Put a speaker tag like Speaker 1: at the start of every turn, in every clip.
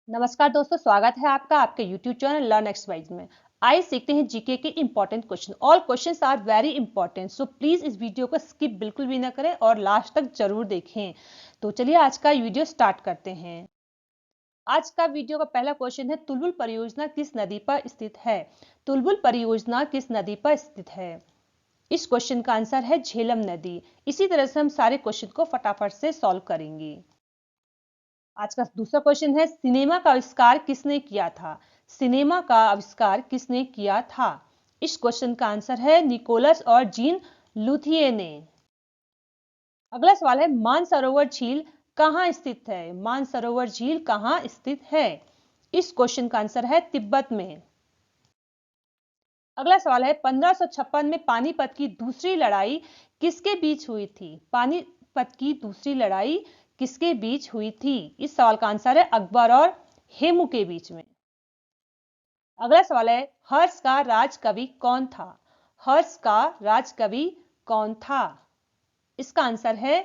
Speaker 1: नमस्कार दोस्तों, स्वागत है आपका आपके YouTube चैनल लर्न एक्सवाइज में। आइए सीखते हैं जीके के important question. All questions are very important, so please इस वीडियो को स्किप बिल्कुल भी ना करें और लास्ट तक जरूर देखें। तो चलिए आज का वीडियो स्टार्ट करते हैं। आज का वीडियो का पहला क्वेश्चन है, तुलबुल परियोजना किस नदी पर स्थित है? तुलबुल परियोजना किस नदी पर स्थित है? इस क्वेश्चन का आंसर है झेलम नदी। इसी तरह से हम सारे क्वेश्चन को फटाफट से सॉल्व करेंगे। आज का दूसरा क्वेश्चन है, सिनेमा का आविष्कार किसने किया था? सिनेमा का आविष्कार किसने किया था? इस क्वेश्चन का आंसर है निकोलस और जीन लुथिये ने। अगला सवाल है, मानसरोवर झील कहाँ स्थित है? मानसरोवर झील कहाँ स्थित है? इस क्वेश्चन का आंसर है तिब्बत में। अगला सवाल है, 1556 में पानीपत की दूसरी लड़ाई किसके बीच हुई थी? पानीपत की दूसरी लड़ाई किसके बीच हुई थी? इस सवाल का आंसर है अकबर और हेमू के बीच में। अगला सवाल है, हर्ष का राजकवि कौन था? हर्ष का राजकवि कौन था? इसका आंसर है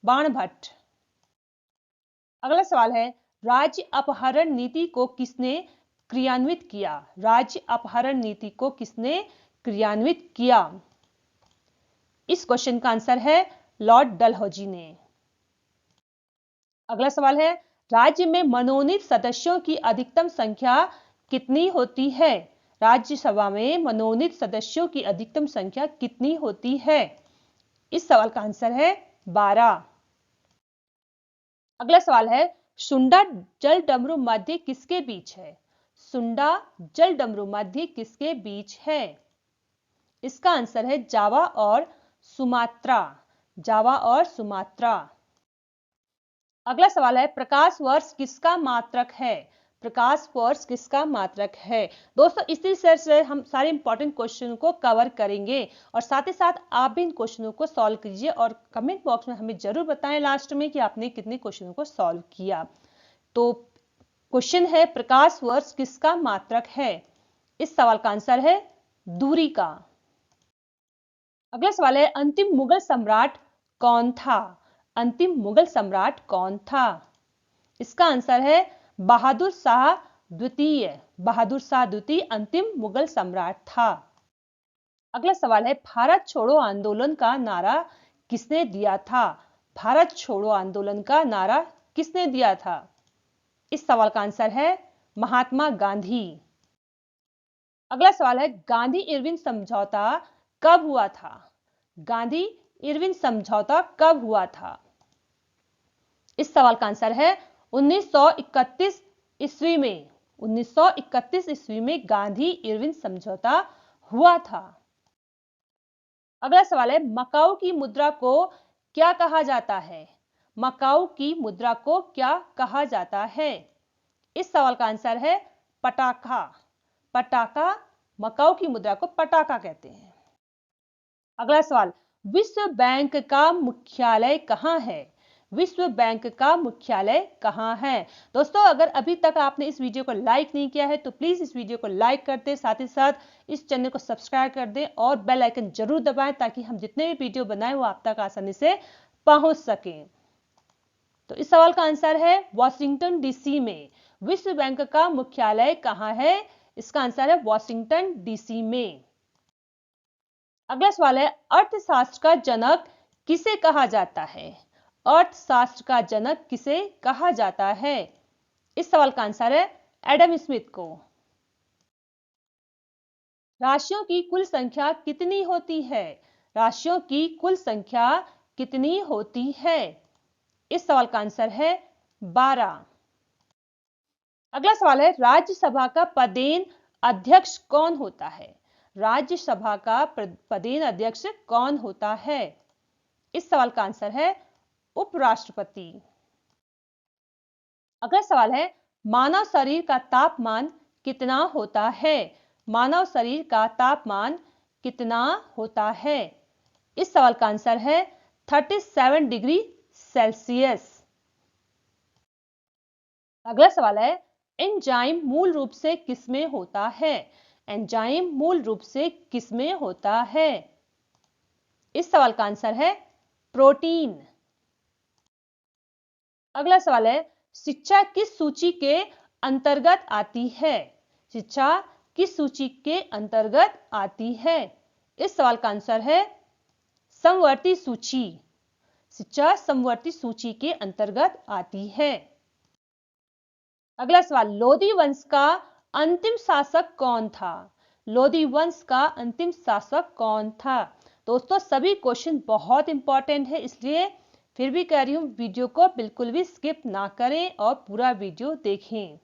Speaker 1: बाणभट्ट। अगला सवाल है, राज्य अपहरण नीति को किसने क्रियान्वित किया? राज्य अपहरण नीति को किसने क्रियान्वित किया? इस क्वेश्चन का आंसर है लॉर्ड डलहौजी ने। अगला सवाल है, राज्य में मनोनीत सदस्यों की अधिकतम संख्या कितनी होती है? राज्यसभा में मनोनीत सदस्यों की अधिकतम संख्या कितनी होती है? इस सवाल का आंसर है 12। अगला सवाल है, सुंडा जल डमरू मध्य किसके बीच है? सुंडा जल डमरू मध्य किसके बीच है? इसका आंसर है जावा और सुमात्रा। जावा और सुमात्रा। अगला सवाल है, प्रकाश वर्ष किसका मात्रक है? प्रकाश वर्ष किसका मात्रक है? दोस्तों इसी तरह से हम सारे इंपॉर्टेंट क्वेश्चन को कवर करेंगे और साथ ही साथ आप भी इन क्वेश्चनों को सॉल्व कीजिए और कमेंट बॉक्स में हमें जरूर बताएं लास्ट में कि आपने कितने क्वेश्चनों को सॉल्व किया। तो क्वेश्चन है, प्रकाश वर्ष किसका मात्रक है? इस सवाल का आंसर है दूरी का। अगला सवाल है, अंतिम मुगल सम्राट कौन था? अंतिम मुगल सम्राट कौन था? इसका आंसर है बहादुर शाह द्वितीय। बहादुर शाह द्वितीय अंतिम मुगल सम्राट था। अगला सवाल है, भारत छोड़ो आंदोलन का नारा किसने दिया था? भारत छोड़ो आंदोलन का नारा किसने दिया था? इस सवाल का आंसर है महात्मा गांधी। अगला सवाल है, गांधी इरविन समझौता कब हुआ था? गांधी इरविन समझौता कब हुआ था? इस सवाल का आंसर है 1931 ईस्वी में। 1931 ईस्वी में गांधी इरविन समझौता हुआ था। अगला सवाल है, मकाऊ की मुद्रा को क्या कहा जाता है? मकाऊ की मुद्रा को क्या कहा जाता है? इस सवाल का आंसर है पटाखा। पटाखा, मकाऊ की मुद्रा को पटाखा कहते हैं। अगला सवाल, विश्व बैंक का मुख्यालय कहां है? विश्व बैंक का मुख्यालय कहां है? दोस्तों अगर अभी तक आपने इस वीडियो को लाइक नहीं किया है तो प्लीज इस वीडियो को लाइक कर दें, साथ ही साथ इस चैनल को सब्सक्राइब कर दें और बेल आइकन जरूर दबाएं ताकि हम जितने भी वीडियो बनाएं वो आप तक आसानी से पहुंच सके। तो इस सवाल का आंसर है वॉशिंगटन डीसी में। विश्व बैंक का मुख्यालय कहां है? इसका आंसर है वॉशिंगटन डीसी में। अगला सवाल है, अर्थशास्त्र का जनक किसे कहा जाता है? अर्थशास्त्र का जनक किसे कहा जाता है? इस सवाल का आंसर है एडम स्मिथ को। राशियों की कुल संख्या कितनी होती है? राशियों की कुल संख्या कितनी होती है? इस सवाल का आंसर है 12। अगला सवाल है, राज्यसभा का पदेन अध्यक्ष कौन होता है? राज्यसभा का पदेन अध्यक्ष कौन होता है? इस सवाल का आंसर है उपराष्ट्रपति। अगला सवाल है, मानव शरीर का तापमान कितना होता है? मानव शरीर का तापमान कितना होता है? इस सवाल का आंसर है 37 डिग्री सेल्सियस। अगला सवाल है, एंजाइम मूल रूप से किसमें होता है? एंजाइम मूल रूप से किसमें होता है? इस सवाल का आंसर है प्रोटीन। अगला सवाल है, शिक्षा किस सूची के अंतर्गत आती है? शिक्षा किस सूची के अंतर्गत आती है? इस सवाल का आंसर है समवर्ती सूची। शिक्षा समवर्ती सूची के अंतर्गत आती है। अगला सवाल, लोधी वंश का अंतिम शासक कौन था? लोधी वंश का अंतिम शासक कौन था? दोस्तों सभी क्वेश्चन बहुत इंपॉर्टेंट है, इसलिए फिर भी कह रही हूं वीडियो को बिल्कुल भी स्किप ना करें और पूरा वीडियो देखें।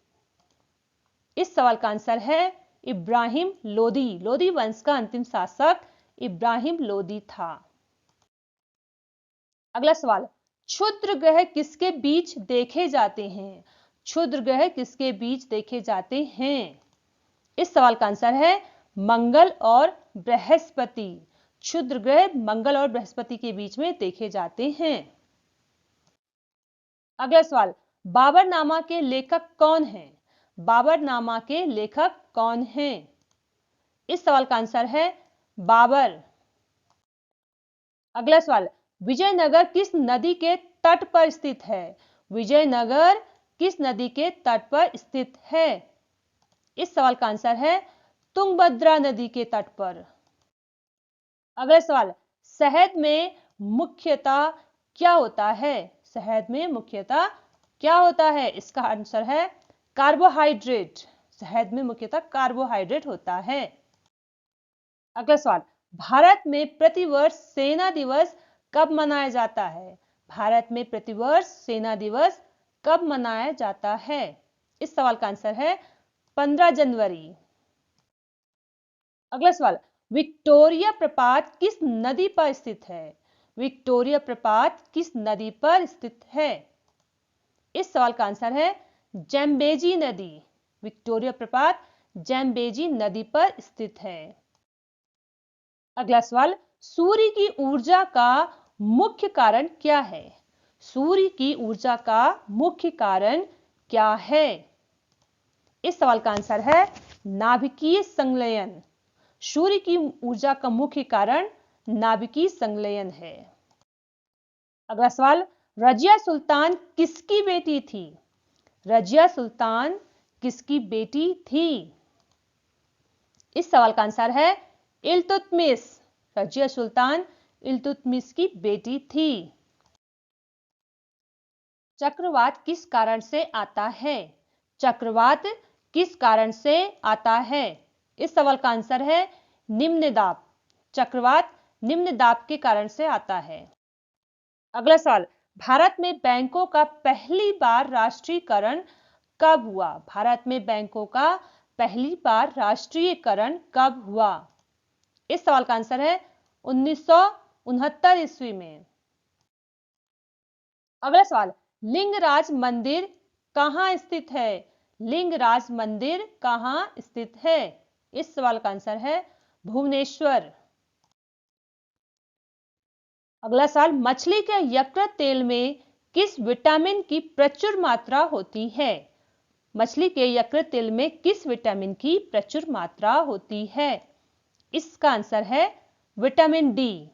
Speaker 1: इस सवाल का आंसर है इब्राहिम लोदी। लोदी वंश का अंतिम शासक इब्राहिम लोदी था। अगला सवाल, क्षुद्र ग्रह किसके बीच देखे जाते हैं? क्षुद्र ग्रह किसके बीच देखे जाते हैं? इस सवाल का आंसर है मंगल और बृहस्पति। क्षुद्र ग्रह मंगल और बृहस्पति के बीच में देखे जाते हैं। अगला सवाल, बाबरनामा के लेखक कौन हैं? बाबरनामा के लेखक कौन हैं? इस सवाल का आंसर है बाबर। अगला सवाल, विजयनगर किस नदी के तट पर स्थित है? विजयनगर किस नदी के तट पर स्थित है? इस सवाल का आंसर है तुंगभद्रा नदी के तट पर। अगला सवाल, शहद में मुख्यतः क्या होता है? शहद में मुख्यतः क्या होता है? इसका आंसर है कार्बोहाइड्रेट। शहद में मुख्यतः कार्बोहाइड्रेट होता है। अगला सवाल, भारत में प्रतिवर्ष सेना दिवस कब मनाया जाता है? भारत में प्रतिवर्ष सेना दिवस कब मनाया जाता है? इस सवाल का आंसर है 15 जनवरी। अगला सवाल, विक्टोरिया प्रपात किस नदी पर स्थित है? विक्टोरिया प्रपात किस नदी पर स्थित है? इस सवाल का आंसर है जैम्बेजी नदी। विक्टोरिया प्रपात जैम्बेजी नदी पर स्थित है। अगला सवाल, सूर्य की ऊर्जा का मुख्य कारण क्या है? सूर्य की ऊर्जा का मुख्य कारण क्या है? इस सवाल का आंसर है नाभिकीय संलयन। सूर्य की ऊर्जा का मुख्य कारण नाभिकीय संलयन है। अगला सवाल, रजिया सुल्तान किसकी बेटी थी? रजिया सुल्तान किसकी बेटी थी? इस सवाल का आंसर है इल्तुतमिश। रजिया सुल्तान इल्तुतमिश की बेटी थी। चक्रवात किस कारण से आता है? चक्रवात किस कारण से आता है? इस सवाल का आंसर है निम्न दाब। चक्रवात निम्न दाब के कारण से आता है। अगला सवाल, भारत में बैंकों का पहली बार राष्ट्रीयकरण कब हुआ? भारत में बैंकों का पहली बार राष्ट्रीयकरण कब हुआ? इस सवाल का आंसर है 1969 ईस्वी में। अगला सवाल, लिंगराज मंदिर कहां स्थित है? लिंगराज मंदिर कहां स्थित है? इस सवाल का आंसर है भुवनेश्वर। अगला सवाल, मछली के यकृत तेल में किस विटामिन की प्रचुर मात्रा होती है? मछली के यकृत तेल में किस विटामिन की प्रचुर मात्रा होती है? इसका आंसर है विटामिन डी।